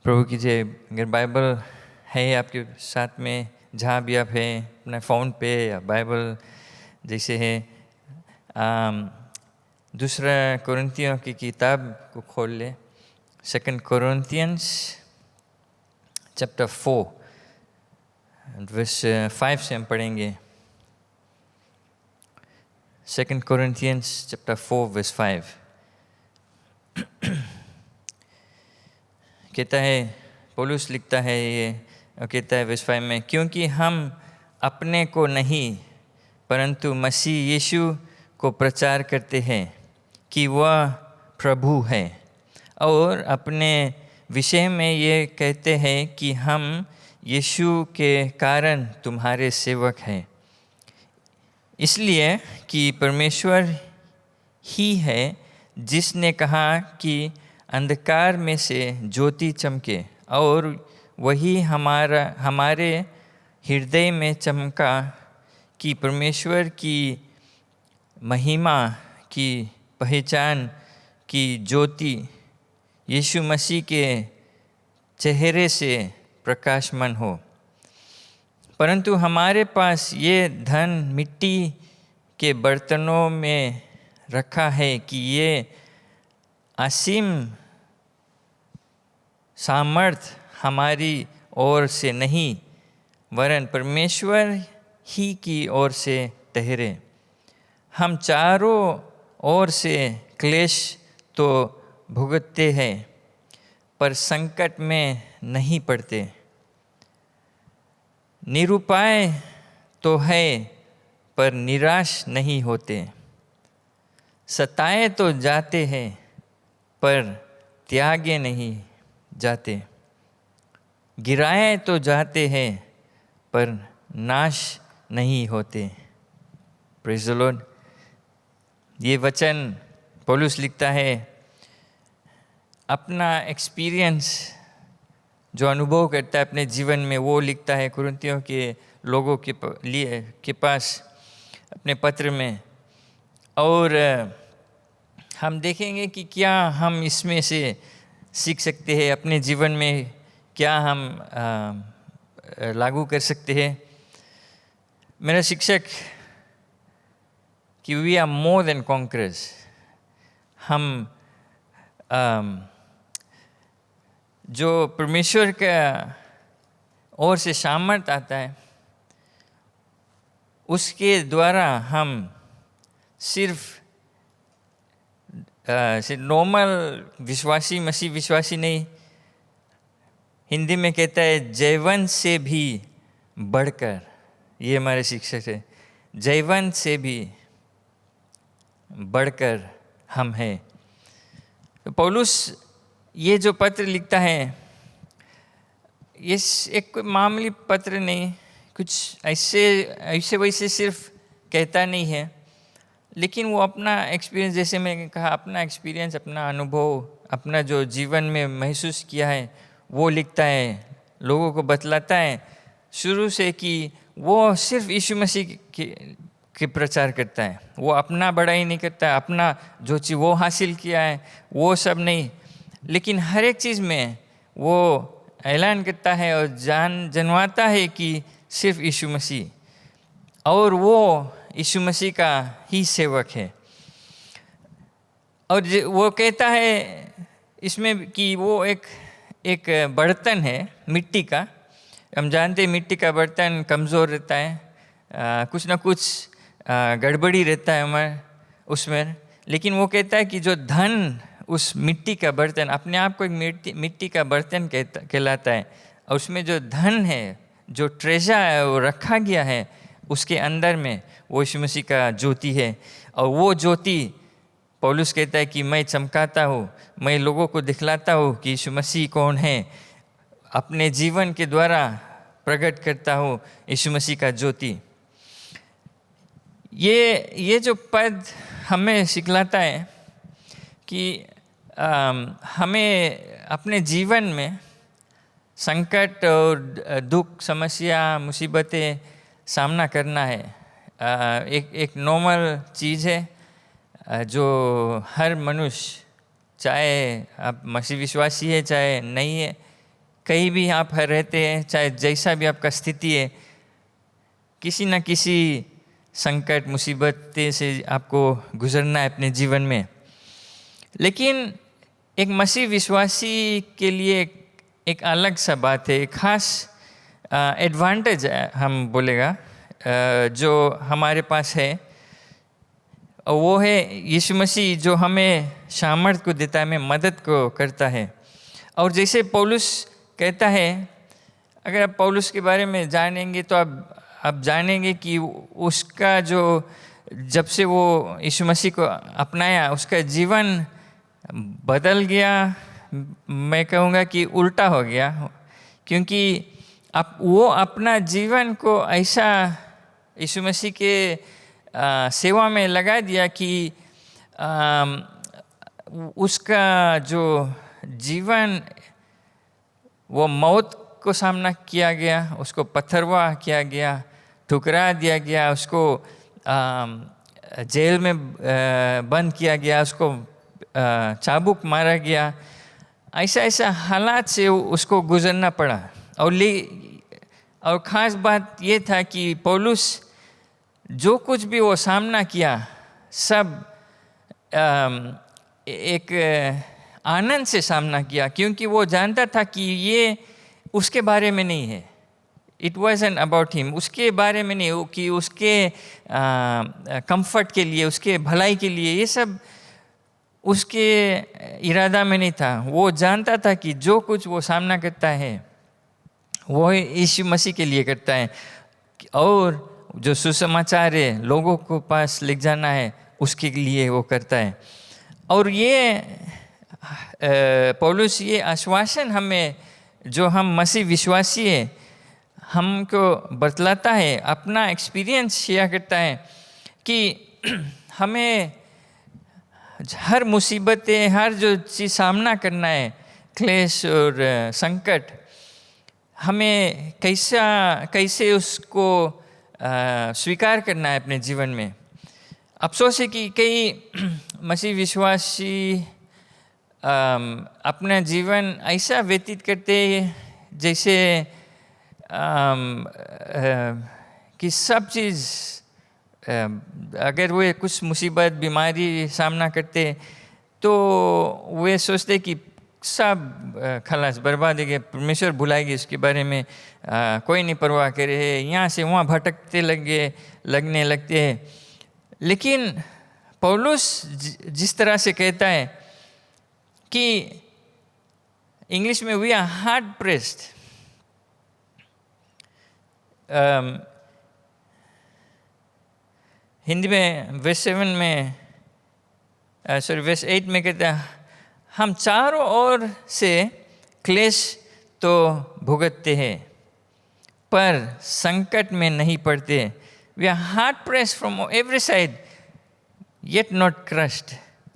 प्रभु की जय। अगर बाइबल है आपके साथ में, जहाँ भी आप हैं, अपने फ़ोन पे या बाइबल जैसे है, दूसरा कोरिन्थियों की किताब को खोल ले। 2 Corinthians chapter 4 verse 5 से हम पढ़ेंगे। 2 Corinthians chapter 4 verse 5 कहता है, पौलुस लिखता है ये, कहता है verse 5 में, क्योंकि हम अपने को नहीं परंतु मसीह यीशु को प्रचार करते हैं कि वह प्रभु है, और अपने विषय में ये कहते हैं कि हम यीशु के कारण तुम्हारे सेवक हैं, इसलिए कि परमेश्वर ही है जिसने कहा कि अंधकार में से ज्योति चमके, और वही हमारे हृदय में चमका कि परमेश्वर की महिमा की पहचान की ज्योति यीशु मसीह के चेहरे से प्रकाशमान हो। परंतु हमारे पास ये धन मिट्टी के बर्तनों में रखा है कि ये असीम सामर्थ हमारी ओर से नहीं वरन परमेश्वर ही की ओर से ठहरे। हम चारों ओर से क्लेश तो भुगतते हैं पर संकट में नहीं पड़ते, निरुपाय तो है पर निराश नहीं होते, सताए तो जाते हैं पर त्यागे नहीं जाते, गिराए तो जाते हैं पर नाश नहीं होते। Praise the Lord. ये वचन पौलुस लिखता है, अपना एक्सपीरियंस जो अनुभव करता है अपने जीवन में, वो लिखता है कुरिन्थियों के लोगों के पास अपने पत्र में। और हम देखेंगे कि क्या हम इसमें से सीख सकते हैं अपने जीवन में, क्या हम लागू कर सकते हैं। मेरा शिक्षक कि we are more than conquerors, हम जो परमेश्वर का ओर से सामर्थ आता है उसके द्वारा हम सिर्फ नॉर्मल विश्वासी, मसीह विश्वासी नहीं, हिंदी में कहता है जयवंत से भी बढ़कर, ये हमारे शिक्षक है, जयवंत से भी बढ़कर हम हैं। तो पौलुस ये जो पत्र लिखता है, ये एक मामूली पत्र नहीं, कुछ ऐसे वैसे सिर्फ कहता नहीं है, लेकिन वो अपना एक्सपीरियंस, जैसे मैंने कहा, अपना एक्सपीरियंस, अपना अनुभव, अपना जो जीवन में महसूस किया है वो लिखता है, लोगों को बतलाता है शुरू से कि वो सिर्फ यीशु मसीह के प्रचार करता है। वो अपना बड़ाई नहीं करता है, अपना जो चीज़ वो हासिल किया है वो सब नहीं, लेकिन हर एक चीज़ में वो ऐलान करता है और जनवाता है कि सिर्फ यीशु मसीह, और वो यीशु मसीह का ही सेवक है। और वो कहता है इसमें कि वो एक बर्तन है मिट्टी का। हम जानते हैं मिट्टी का बर्तन कमज़ोर रहता है, कुछ ना कुछ गड़बड़ी रहता है हमारे उसमें, लेकिन वो कहता है कि जो धन उस मिट्टी का बर्तन अपने आप को एक मिट्टी का बर्तन कहलाता है, और उसमें जो धन है, जो ट्रेजर है वो रखा गया है, उसके अंदर में वो यीशु मसीह का ज्योति है। और वो ज्योति पौलुस कहता है कि मैं चमकाता हूँ, मैं लोगों को दिखलाता हूँ कि यीशु मसीह कौन है, अपने जीवन के द्वारा प्रकट करता हूँ यीशु मसीह का ज्योति। ये जो पद हमें सिखलाता है कि हमें अपने जीवन में संकट और दुख, समस्या, मुसीबतें सामना करना है। एक नॉर्मल चीज़ है जो हर मनुष्य, चाहे आप मसीह विश्वासी है चाहे नहीं है, कहीं भी आप रहते हैं, चाहे जैसा भी आपका स्थिति है, किसी न किसी संकट मुसीबतें से आपको गुजरना है अपने जीवन में। लेकिन एक मसीह विश्वासी के लिए एक अलग सा बात है, एक खास एडवांटेज हम बोलेगा जो हमारे पास है, और वो है यीशु मसीह जो हमें सामर्थ को देता है, हमें मदद को करता है। और जैसे पौलुस कहता है, अगर आप पौलुस के बारे में जानेंगे तो आप जानेंगे कि उसका जो जब से वो यीशु मसीह को अपनाया, उसका जीवन बदल गया। मैं कहूँगा कि उल्टा हो गया, क्योंकि वो अपना जीवन को ऐसा यीशु मसीह के सेवा में लगा दिया कि उसका जो जीवन, वो मौत को सामना किया गया, उसको पत्थरवा किया गया, ठुकरा दिया गया, उसको जेल में बंद किया गया, उसको चाबुक मारा गया। ऐसा हालात से उसको गुजरना पड़ा। और ख़ास बात ये था कि पौलुस जो कुछ भी वो सामना किया, सब एक आनंद से सामना किया, क्योंकि वो जानता था कि ये उसके बारे में नहीं है। इट वॉजंट अबाउट हिम, उसके बारे में नहीं, कि उसके कंफर्ट के लिए, उसके भलाई के लिए, ये सब उसके इरादा में नहीं था। वो जानता था कि जो कुछ वो सामना करता है वो यीशु मसीह के लिए करता है, और जो सुसमाचार है लोगों को पास ले जाना है, उसके लिए वो करता है। और ये पौलुस ये आश्वासन हमें, जो हम मसीह विश्वासी है, हमको बतलाता है, अपना एक्सपीरियंस शेयर करता है कि हमें हर मुसीबतें, हर जो चीज़ सामना करना है, क्लेश और संकट, हमें कैसे उसको स्वीकार करना है अपने जीवन में। अफसोस है कि कई मसीह विश्वासी अपना जीवन ऐसा व्यतीत करते जैसे कि सब चीज़, अगर वे कुछ मुसीबत बीमारी सामना करते तो वे सोचते कि सब खलास बर्बाद है, परमेश्वर भुलाएगी, इसके बारे में कोई नहीं परवाह करे, यहाँ से वहाँ भटकते लगने लगते हैं। लेकिन पौलुस जिस तरह से कहता है कि इंग्लिश में we are hard pressed, Hindi में वर्स 7 में वर्स 8 में कहता है, हम चारों ओर से क्लेश तो भुगतते हैं पर संकट में नहीं पड़ते। We are hard pressed from every side yet not crushed.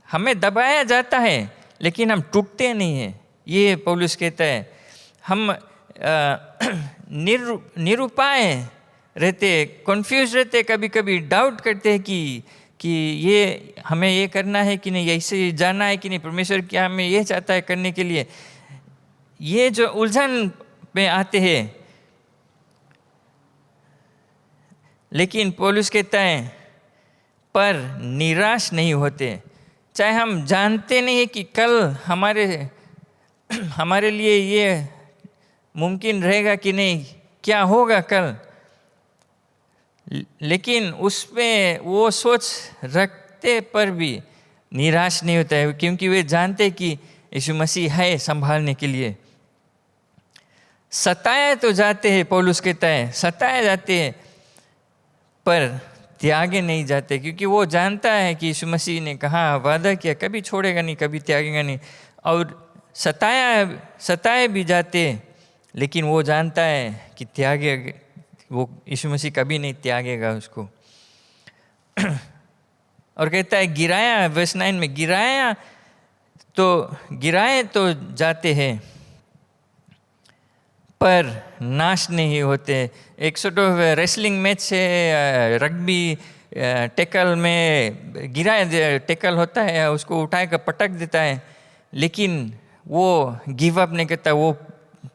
हमें दबाया जाता है लेकिन हम टूटते नहीं हैं, ये पौलुस कहता है। हम निरुपाय रहते, कंफ्यूज रहते, कभी कभी डाउट करते हैं कि ये हमें ये करना है कि नहीं, ऐसे जाना है कि नहीं, परमेश्वर क्या हमें ये चाहता है करने के लिए। ये जो उलझन में आते हैं, लेकिन पौलुस कहता है पर निराश नहीं होते। चाहे हम जानते नहीं कि कल हमारे लिए ये मुमकिन रहेगा कि नहीं, क्या होगा कल, लेकिन उस पे वो सोच रखते पर भी निराश नहीं होता है, क्योंकि वे जानते कि यीशु मसीह है संभालने के लिए। सताए तो जाते हैं, पौलुस कहता है सताए जाते हैं पर त्यागे नहीं जाते, क्योंकि वो जानता है कि यीशु मसीह ने कहा, वादा किया, कभी छोड़ेगा नहीं, कभी त्यागेगा नहीं। और सताए भी जाते, लेकिन वो जानता है कि वो यीशु मसीह कभी नहीं त्यागेगा उसको। और कहता है गिराया, वर्स 9 में, गिराए तो जाते हैं पर नाश नहीं होते। एक सॉर्ट ऑफ रेसलिंग मैच है, रग्बी टैकल में टैकल होता है, उसको उठाकर पटक देता है, लेकिन वो गिव अप नहीं करता, वो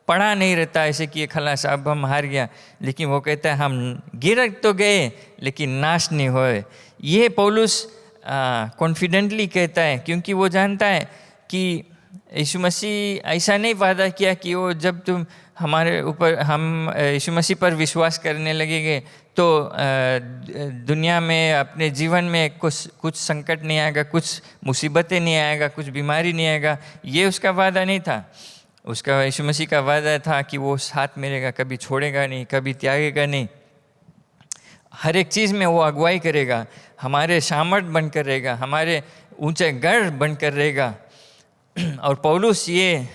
पड़ा नहीं रहता ऐसे कि खलास अब हम हार गया, लेकिन वो कहता है हम गिर तो गए लेकिन नाश नहीं हुए। ये पौलुस कॉन्फिडेंटली कहता है, क्योंकि वो जानता है कि यीशु मसीह ऐसा नहीं वादा किया कि वो जब तुम हमारे ऊपर हम यीशु मसीह पर विश्वास करने लगेंगे तो दुनिया में अपने जीवन में कुछ संकट नहीं आएगा, कुछ मुसीबतें नहीं आएगा, कुछ बीमारी नहीं आएगा। ये उसका वादा नहीं था। उसका यीशु मसीह का वादा था कि वो साथ में रहेगा, कभी छोड़ेगा नहीं, कभी त्यागेगा नहीं, हर एक चीज़ में वो अगुवाई करेगा, हमारे सामर्थ बनकर रहेगा, हमारे ऊंचे गढ़ बनकर रहेगा। और पौलुस ये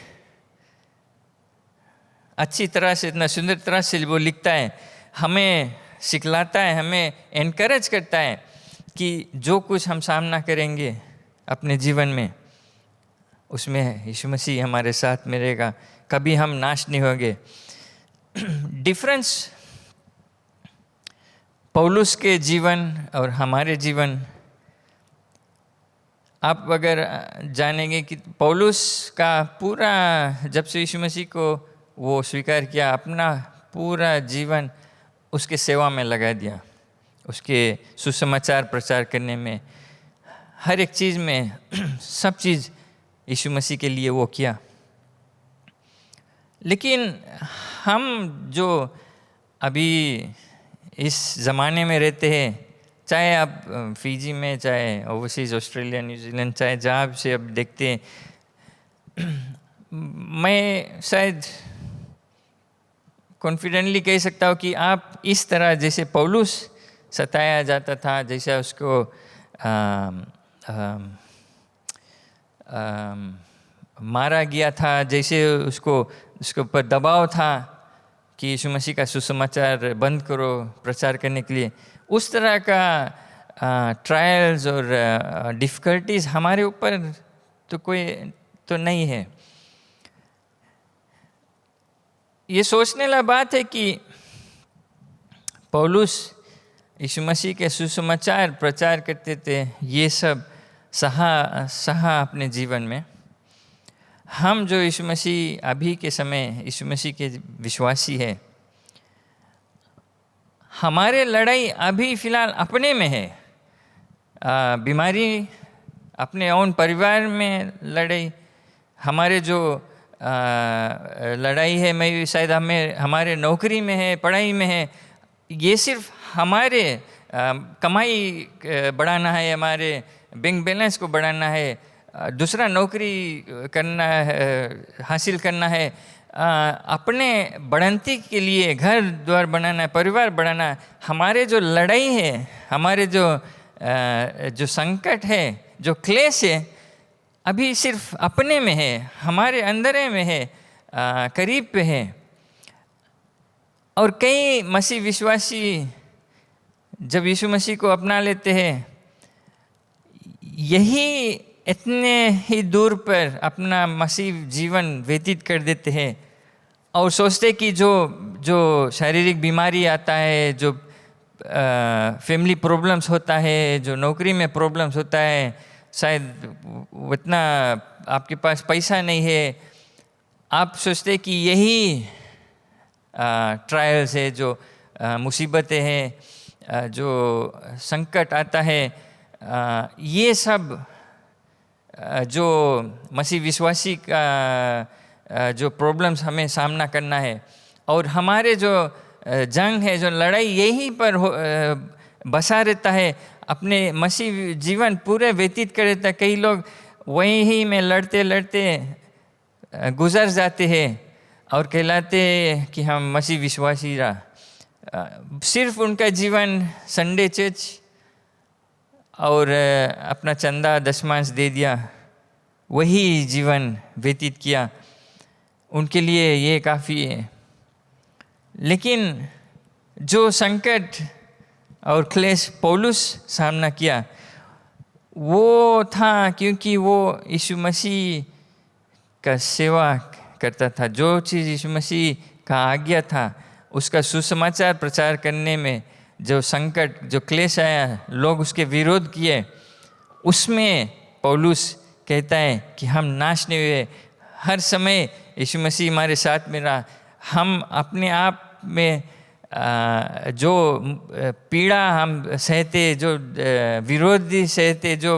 अच्छी तरह से, इतना सुंदर तरह से वो लिखता है, हमें सिखलाता है, हमें एनकरेज करता है कि जो कुछ हम सामना करेंगे अपने जीवन में, उसमें यीशु मसीह हमारे साथ में रहेगा, कभी हम नाश नहीं होंगे। डिफरेंस पौलुस के जीवन और हमारे जीवन, आप अगर जानेंगे कि पौलुस का पूरा, जब से यीशु मसीह को वो स्वीकार किया, अपना पूरा जीवन उसके सेवा में लगा दिया, उसके सुसमाचार प्रचार करने में, हर एक चीज़ में, सब चीज़ यीशु मसीह के लिए वो किया। लेकिन हम जो अभी इस ज़माने में रहते हैं, चाहे आप फिजी में, चाहे ओवरसीज़ ऑस्ट्रेलिया, न्यूजीलैंड, चाहे जहाँ से अब देखते हैं, मैं शायद कॉन्फिडेंटली कह सकता हूँ कि आप इस तरह जैसे पौलुस सताया जाता था, जैसे उसको मारा गया था, जैसे उसके ऊपर दबाव था कि यीशु मसीह का सुसमाचार बंद करो प्रचार करने के लिए, उस तरह का ट्रायल्स और डिफ़िकल्टीज़ हमारे ऊपर तो कोई तो नहीं है। ये सोचने वाला बात है कि पौलुस यीशु मसीह के सुसमाचार प्रचार करते थे, ये सब सहा अपने जीवन में। हम जो यीशु मसीह अभी के समय यीशु मसीह के विश्वासी है, हमारे लड़ाई अभी फ़िलहाल अपने में है, बीमारी, अपने ओन परिवार में लड़ाई, हमारे जो लड़ाई है मैं शायद हमारे नौकरी में है, पढ़ाई में है, ये सिर्फ हमारे कमाई बढ़ाना है, हमारे बैंक बैलेंस को बढ़ाना है, दूसरा नौकरी करना है, हासिल करना है, अपने बढ़ंती के लिए घर द्वार बनाना है, परिवार बढ़ाना है। हमारे जो लड़ाई है, हमारे जो संकट है, जो क्लेश है, अभी सिर्फ अपने में है, हमारे अंदर में है, करीब पे है। और कई मसीह विश्वासी जब यीशु मसीह को अपना लेते हैं, यही इतने ही दूर पर अपना मसीह जीवन व्यतीत कर देते हैं और सोचते कि जो शारीरिक बीमारी आता है, जो फैमिली प्रॉब्लम्स होता है, जो नौकरी में प्रॉब्लम्स होता है, शायद उतना आपके पास पैसा नहीं है, आप सोचते कि यही ट्रायल्स है, जो मुसीबतें हैं, जो संकट आता है, ये सब जो मसीह विश्वासी का जो प्रॉब्लम्स हमें सामना करना है, और हमारे जो जंग है, जो लड़ाई यहीं पर बसा रहता है, अपने मसीह जीवन पूरे व्यतीत कर देता है। कई लोग वहीं में लड़ते लड़ते गुजर जाते हैं और कहलाते हैं कि हम मसीह विश्वासी रहा। सिर्फ उनका जीवन संडे चर्च और अपना चंदा दशमांश दे दिया, वही जीवन व्यतीत किया, उनके लिए ये काफ़ी है। लेकिन जो संकट और क्लेश पौलुस सामना किया, वो था क्योंकि वो यीशु मसीह का सेवा करता था। जो चीज़ यीशु मसीह का आज्ञा था, उसका सुसमाचार प्रचार करने में जो संकट, जो क्लेश आया, लोग उसके विरोध किए, उसमें पौलुस कहता है कि हम नाश नहीं हुए, हर समय यीशु मसीह हमारे साथ में रहा। हम अपने आप में जो पीड़ा हम सहते, जो विरोधी सहते, जो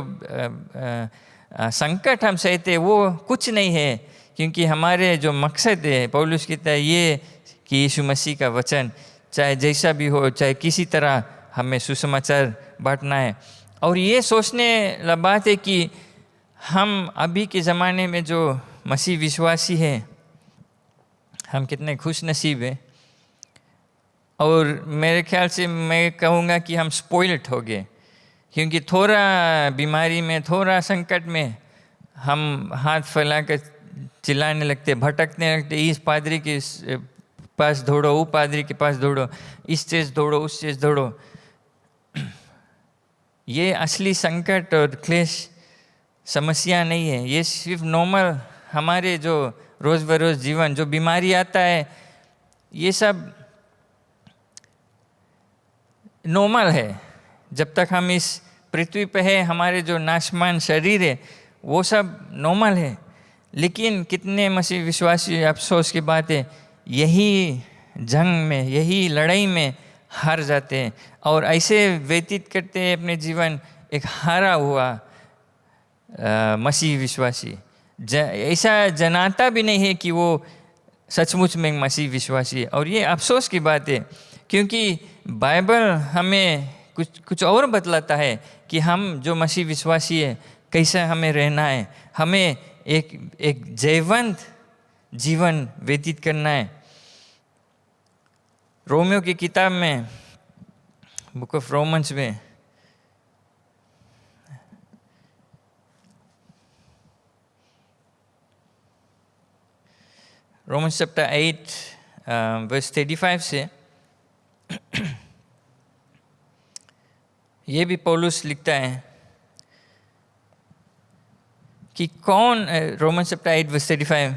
संकट हम सहते, वो कुछ नहीं है, क्योंकि हमारे जो मकसद है, पौलुस कहता है ये कि यीशु मसीह का वचन चाहे जैसा भी हो, चाहे किसी तरह हमें सुसमाचार बांटना है। और ये सोचने वाला बात है कि हम अभी के ज़माने में जो मसीह विश्वासी हैं, हम कितने खुश नसीब हैं। और मेरे ख्याल से मैं कहूँगा कि हम स्पॉइल्ड हो गए, क्योंकि थोड़ा बीमारी में, थोड़ा संकट में हम हाथ फैला कर चिल्लाने लगते, भटकने लगते, इस पादरी के पास दौड़ो, वो पादरी के पास दौड़ो, इस चीज़ दौड़ो, उस चीज़ दौड़ो। ये असली संकट और क्लेश समस्या नहीं है, ये सिर्फ नॉर्मल हमारे जो रोज़ बरोज़ जीवन, जो बीमारी आता है, ये सब नॉर्मल है। जब तक हम इस पृथ्वी पे है, हमारे जो नाशमान शरीर है वो सब नॉर्मल है। लेकिन कितने मसीह विश्वासी, अफसोस की बात है, यही जंग में, यही लड़ाई में हार जाते हैं और ऐसे व्यतीत करते हैं अपने जीवन, एक हारा हुआ मसीह विश्वासी। ऐसा जनाता भी नहीं है कि वो सचमुच में मसीह विश्वासी है। और ये अफसोस की बात है, क्योंकि बाइबल हमें कुछ और बतलाता है कि हम जो मसीह विश्वासी है कैसे हमें रहना है। हमें एक जयवंत जीवन व्यतीत करना है। रोमियो की किताब में, बुक ऑफ रोमन्स में, रोमन्स चैप्टर 8 वर्स 35 से ये भी पौलुस लिखता है कि कौन, रोमन्स चैप्टर 8 वर्स 35,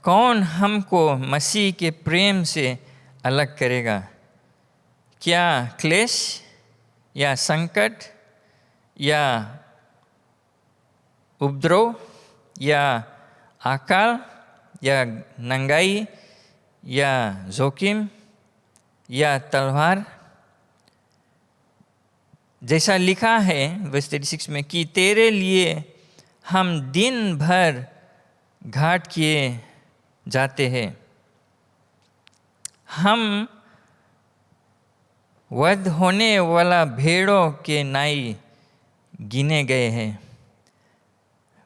कौन हमको मसीह के प्रेम से अलग करेगा? क्या क्लेश या संकट या उपद्रव या अकाल या नंगाई या जोखिम या तलवार? जैसा लिखा है वर्स 36 में कि तेरे लिए हम दिन भर घाट किए जाते हैं, हम वध होने वाला भेड़ों के नाई गिने गए हैं।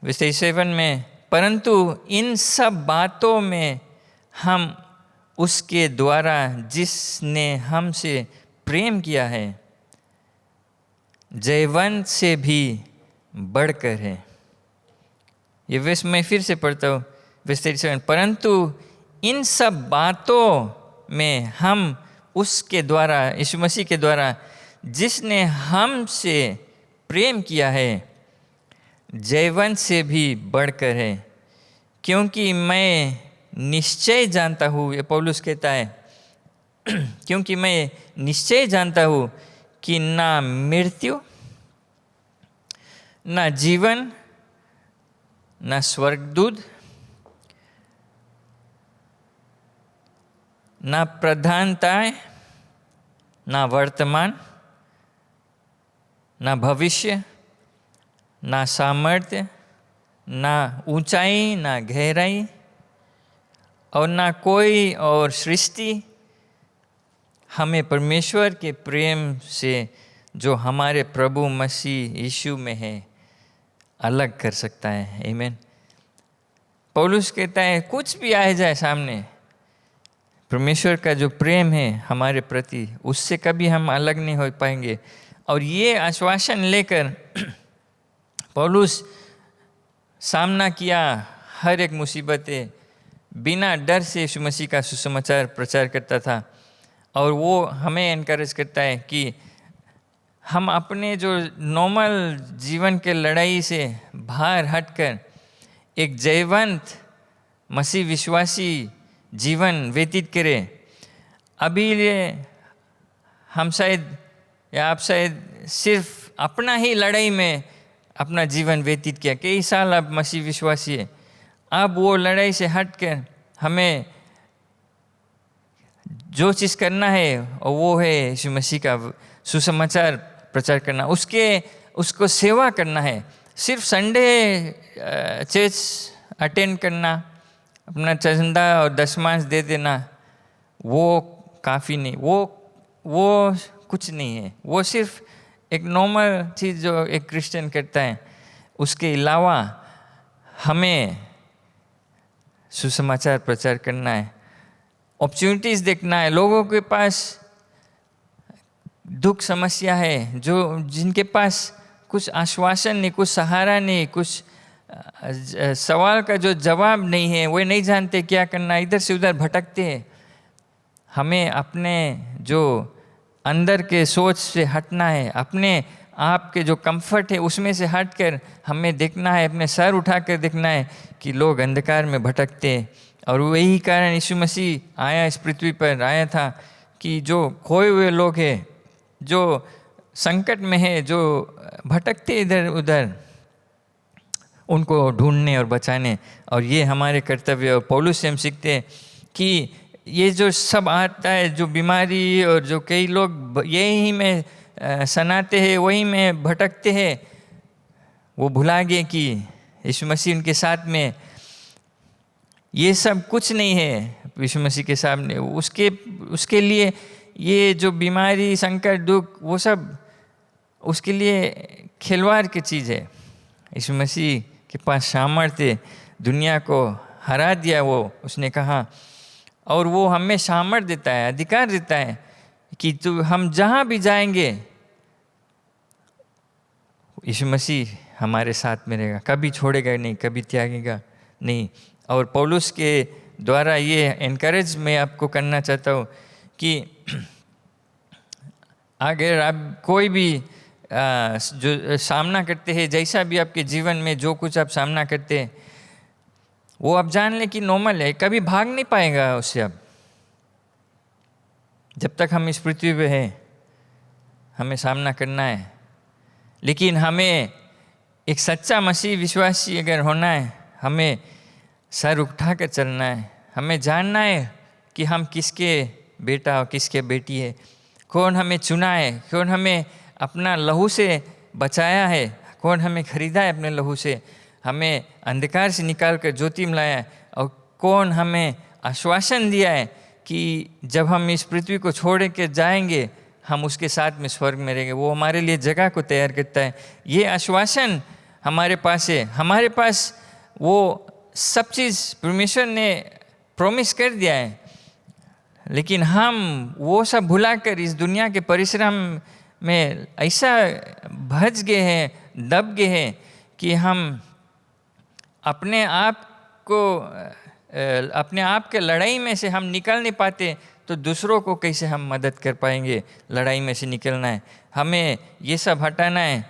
वर्स 37 में, परंतु इन सब बातों में हम उसके द्वारा जिसने हमसे प्रेम किया है जयवंत से भी बढ़कर है। ये वर्स मैं फिर से पढ़ता हूँ, वर्स 37, परंतु इन सब बातों में हम उसके द्वारा, यीशु मसीह के द्वारा जिसने हमसे प्रेम किया है जयवंत से भी बढ़कर है। क्योंकि मैं निश्चय जानता हूँ, ये पौलुस कहता है, क्योंकि मैं निश्चय जानता हूँ कि ना मृत्यु, ना जीवन, ना स्वर्गदूत, ना प्रधानताएं, ना वर्तमान, ना भविष्य, ना सामर्थ्य, ना ऊंचाई, ना गहराई और ना कोई और सृष्टि हमें परमेश्वर के प्रेम से जो हमारे प्रभु मसीह यीशु में है अलग कर सकता है। आमीन। पौलुस कहता है कुछ भी आ जाए सामने, परमेश्वर का जो प्रेम है हमारे प्रति, उससे कभी हम अलग नहीं हो पाएंगे। और ये आश्वासन लेकर पौलुस सामना किया हर एक मुसीबतें, बिना डर से यीशु मसीह का सुसमाचार प्रचार करता था। और वो हमें एनकरेज करता है कि हम अपने जो नॉर्मल जीवन के लड़ाई से बाहर हटकर एक जयवंत मसीह विश्वासी जीवन व्यतीत करें। अभी हम शायद या आप शायद सिर्फ अपना ही लड़ाई में अपना जीवन व्यतीत किया, कई साल आप मसीह विश्वासी है, अब वो लड़ाई से हटकर हमें जो चीज़ करना है और वो है यीशु मसीह का सुसमाचार प्रचार करना, उसको सेवा करना है। सिर्फ संडे चर्च अटेंड करना, अपना चंदा और दशमांश दे देना, वो काफ़ी नहीं, वो कुछ नहीं है। वो सिर्फ एक नॉर्मल चीज़ जो एक क्रिश्चियन करता है। उसके अलावा हमें सुसमाचार प्रचार करना है, अपॉर्चुनिटीज़ देखना है। लोगों के पास दुख समस्या है, जिनके पास कुछ आश्वासन नहीं, कुछ सहारा नहीं, कुछ सवाल का जो जवाब नहीं है, वे नहीं जानते क्या करना, इधर से उधर भटकते हैं। हमें अपने जो अंदर के सोच से हटना है, अपने आप के जो कंफर्ट है उसमें से हटकर हमें देखना है, अपने सर उठाकर देखना है कि लोग अंधकार में भटकते हैं। और वही कारण यीशु मसीह आया, इस पृथ्वी पर आया था कि जो खोए हुए लोग हैं, जो संकट में है, जो भटकते इधर उधर, उनको ढूंढने और बचाने। और ये हमारे कर्तव्य। और पौलुस से हम सीखते हैं कि ये जो सब आता है, जो बीमारी, और जो कई लोग यही में सनाते हैं, वही में भटकते हैं, वो भुला गए कि यीशु मसीह उनके साथ में। ये सब कुछ नहीं है यीशु मसीह के सामने। उसके लिए ये जो बीमारी, संकट, दुख, वो सब उसके लिए खिलवाड़ की चीज़ है। यीशु मसीह के पास सामर्थ्य, दुनिया को हरा दिया वो, उसने कहा। और वो हमें सामर्थ्य देता है, अधिकार देता है कि हम जहाँ भी जाएंगे यीशु मसीह हमारे साथ में रहेगा, कभी छोड़ेगा नहीं, कभी त्यागेगा नहीं। और पौलुस के द्वारा ये एनकरेज मैं आपको करना चाहता हूँ कि अगर आप कोई भी जो सामना करते हैं, जैसा भी आपके जीवन में जो कुछ आप सामना करते हैं, वो आप जान लें कि नॉर्मल है, कभी भाग नहीं पाएगा उससे। अब जब तक हम इस पृथ्वी पे हैं, हमें सामना करना है। लेकिन हमें एक सच्चा मसीह विश्वासी अगर होना है, हमें सर उठा कर चलना है। हमें जानना है कि हम किसके बेटा और किसके बेटी है, कौन हमें चुना है, कौन हमें अपना लहू से बचाया है, कौन हमें खरीदा है अपने लहू से, हमें अंधकार से निकाल कर ज्योति में लाया है, और कौन हमें आश्वासन दिया है कि जब हम इस पृथ्वी को छोड़ के जाएंगे, हम उसके साथ में स्वर्ग में रहेंगे। वो हमारे लिए जगह को तैयार करता है। ये आश्वासन हमारे पास है। हमारे पास वो सब चीज़ परमेश्वर ने प्रॉमिस कर दिया है, लेकिन हम वो सब भुलाकर इस दुनिया के परिश्रम में ऐसा भज गए हैं, दब गए हैं कि हम अपने आप के लड़ाई में से हम निकल नहीं पाते। तो दूसरों को कैसे हम मदद कर पाएंगे लड़ाई में से निकलना है। हमें ये सब हटाना है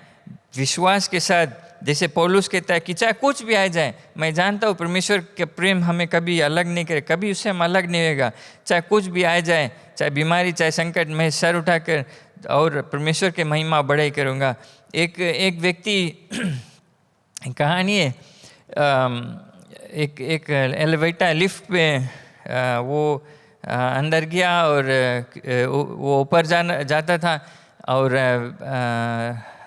विश्वास के साथ। जैसे पौलुस कहता है कि चाहे कुछ भी आ जाए, मैं जानता हूँ परमेश्वर के प्रेम हमें कभी अलग नहीं करे, कभी उससे हम अलग नहीं होगा। चाहे कुछ भी आ जाए, चाहे बीमारी, चाहे संकट, मैं सर उठाकर और परमेश्वर के महिमा बढ़ाई करूँगा। एक व्यक्ति कहानी है, एक एलिवेटर लिफ्ट पे वो अंदर गया और वो ऊपर जाता था, और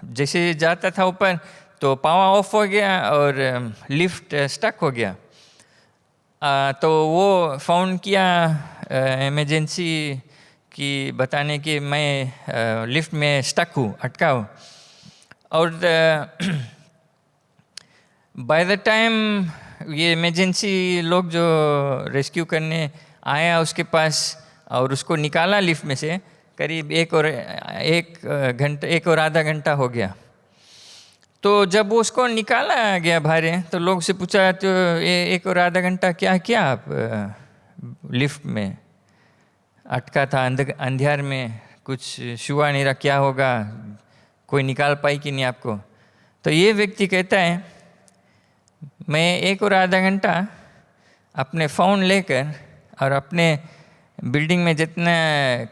जैसे जाता था ऊपर तो पावर ऑफ हो गया और लिफ्ट स्टक हो गया। तो वो फ़ोन किया इमरजेंसी की बताने कि मैं लिफ्ट में स्टक हूँ, अटका हूँ। और बाय द टाइम ये इमरजेंसी लोग जो रेस्क्यू करने आया उसके पास और उसको निकाला लिफ्ट में से, करीब एक और आधा घंटा हो गया। तो जब वो उसको निकाला गया बाहर, तो लोग से पूछा, तो एक और आधा घंटा क्या किया आप लिफ्ट में? अटका था अंधेर में, कुछ छुआ नहीं रहा, क्या होगा, कोई निकाल पाई कि नहीं आपको? तो ये व्यक्ति कहता है, मैं एक और आधा घंटा अपने फ़ोन लेकर और अपने बिल्डिंग में जितना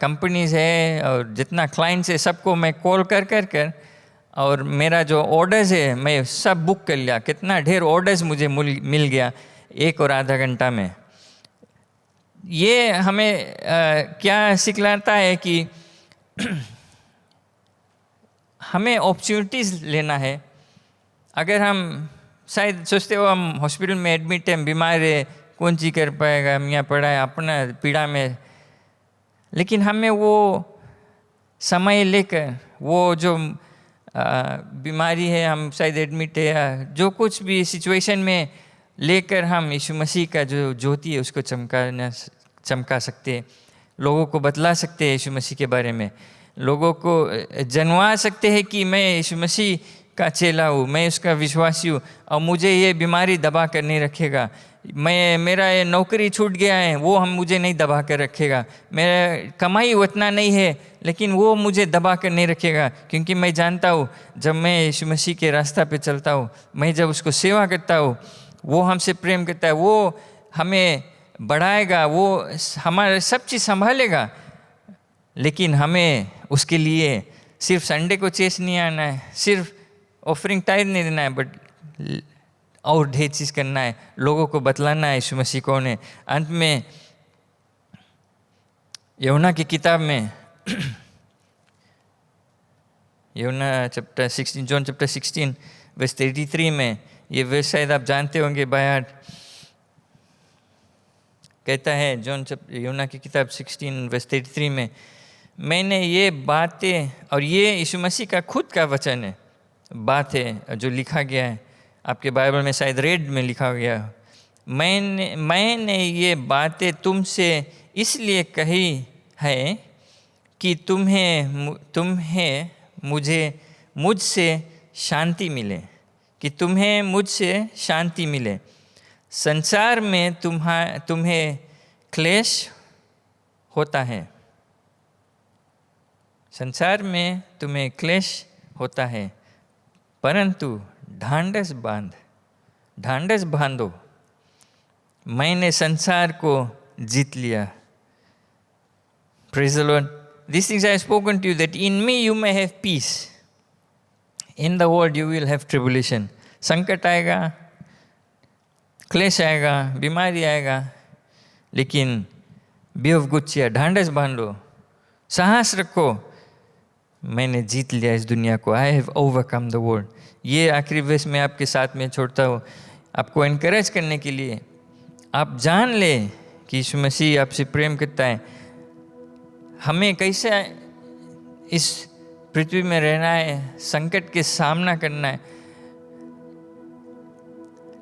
कंपनीज है और जितना क्लाइंट्स है सबको मैं कॉल कर और मेरा जो ऑर्डर्स है मैं सब बुक कर लिया। कितना ढेर ऑर्डर्स मुझे मिल गया। 1 और आधा घंटा में। ये हमें क्या सिखलाता है कि हमें अपॉर्चुनिटीज़ लेना है। अगर हम शायद सोचते हो हम हॉस्पिटल में एडमिट हैं, बीमार है, कौन सी कर पाएगा, हम यहाँ पड़ा है अपना पीड़ा में, लेकिन हमें वो समय लेकर वो जो बीमारी है, हम शायद एडमिट है या जो कुछ भी सिचुएशन में लेकर हम यीशु मसीह का जो ज्योति है उसको चमका सकते, लोगों को बतला सकते हैं यीशु मसीह के बारे में, लोगों को जनवा सकते हैं कि मैं यीशु मसीह का चेला हूँ, मैं उसका विश्वासी हूँ और मुझे ये बीमारी दबा कर नहीं रखेगा, मेरा ये नौकरी छूट गया है वो मुझे नहीं दबा कर रखेगा, मेरा कमाई उतना नहीं है लेकिन वो मुझे दबा कर नहीं रखेगा, क्योंकि मैं जानता हूँ जब मैं यीशु मसीह के रास्ता पे चलता हूँ, मैं जब उसको सेवा करता हूँ, वो हमसे प्रेम करता है, वो हमें बढ़ाएगा, वो हमारा सब चीज़ संभालेगा। लेकिन हमें उसके लिए सिर्फ संडे को चेस नहीं आना है, सिर्फ ऑफरिंग टाइम नहीं देना है, बट और ढेर चीज़ करना है, लोगों को बतलाना है यीशु मसीह कौन है। अंत में यूहन्ना की किताब में यूहन्ना चैप्टर 16, जॉन चैप्टर 16 वर्स 33 में, ये वर्स शायद आप जानते होंगे बाय हार्ट, कहता है यूहन्ना की किताब 16 वर्स 33 में, मैंने ये बातें, और ये यीशु मसीह का खुद का वचन है, बात है जो लिखा गया है आपके बाइबल में, शायद रेड में लिखा गया, मैंने ये बातें तुमसे इसलिए कही है कि तुम्हें मुझसे शांति मिले, कि तुम्हें मुझसे शांति मिले। संसार में तुम्हें क्लेश होता है, संसार में तुम्हें क्लेश होता है, परंतु ढांढस बांधो, मैंने संसार को जीत लिया। Praise the Lord. These things I have spoken to you, that in me you may have peace. In the world you will have tribulation. संकट आएगा, क्लेश आएगा, बीमारी आएगा, लेकिन बी ऑफ गुड चीयर, ढांढस बांधो, साहस रखो, मैंने जीत लिया इस दुनिया को। I have overcome the world. ये आखिरी वर्स में आपके साथ में छोड़ता हूँ, आपको एनकरेज करने के लिए। आप जान ले कि यीशु मसीह आपसे प्रेम करता है। हमें कैसे इस पृथ्वी में रहना है, संकट के सामना करना है,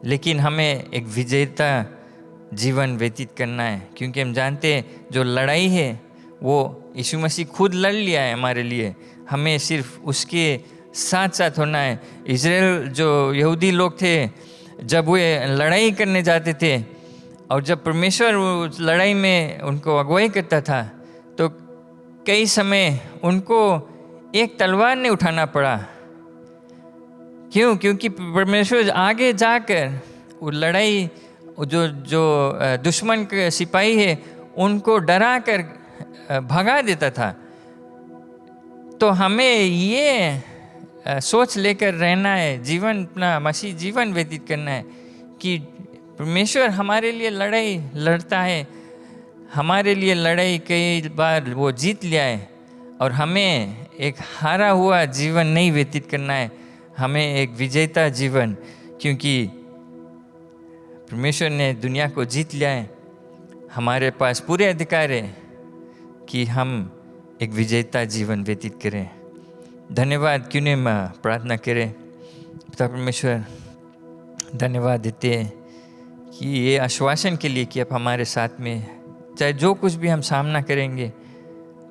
लेकिन हमें एक विजेता जीवन व्यतीत करना है, क्योंकि हम जानते हैं जो लड़ाई है वो यीशु मसीह खुद लड़ लिया है हमारे लिए। हमें सिर्फ उसके साथ साथ होना है। इज़राइल जो यहूदी लोग थे, जब वे लड़ाई करने जाते थे और जब परमेश्वर उस लड़ाई में उनको अगुवाई करता था, तो कई समय उनको एक तलवार नहीं उठाना पड़ा। क्यों? क्योंकि परमेश्वर आगे जाकर वो लड़ाई, जो दुश्मन के सिपाही है उनको डरा कर भगा देता था। तो हमें ये सोच लेकर रहना है, जीवन अपना मसीह जीवन व्यतीत करना है कि परमेश्वर हमारे लिए लड़ाई लड़ता है, हमारे लिए लड़ाई कई बार वो जीत लिया है, और हमें एक हारा हुआ जीवन नहीं व्यतीत करना है, हमें एक विजेता जीवन, क्योंकि परमेश्वर ने दुनिया को जीत लिया है। हमारे पास पूरे अधिकार है कि हम एक विजेता जीवन व्यतीत करें। धन्यवाद। क्यों नहीं मैं प्रार्थना करें। पिता परमेश्वर, धन्यवाद देते हैं कि ये आश्वासन के लिए कि आप हमारे साथ में, चाहे जो कुछ भी हम सामना करेंगे,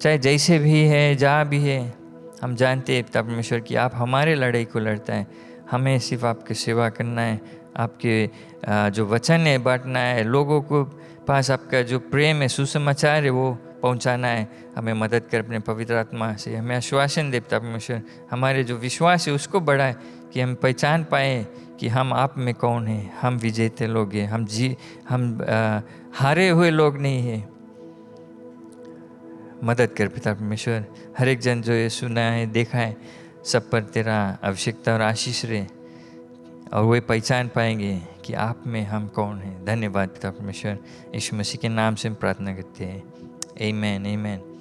चाहे जैसे भी है, जहाँ भी है, हम जानते हैं पिता परमेश्वर कि आप हमारे लड़ाई को लड़ता है। हमें सिर्फ आपकी सेवा करना है, आपके जो वचन है बांटना है, लोगों को पास आपका जो प्रेम है, सुसमाचार है, वो पहुंचाना है। हमें मदद कर अपने पवित्र आत्मा से, हमें आश्वासन दे पिता परमेश्वर, हमारे जो विश्वास है उसको बढ़ाए, कि हम पहचान पाए कि हम आप में कौन हैं। हम विजेते लोग हैं, हम हारे हुए लोग नहीं हैं। मदद कर पिता परमेश्वर। हर एक जन जो ये सुना है, देखा है, सब पर तेरा आवश्यकता और आशीष रहे, और वे पहचान पाएंगे कि आप में हम कौन हैं। धन्यवाद पिता परमेश्वर, यीशु मसीह के नाम से हम प्रार्थना करते हैं। आमीन, आमीन।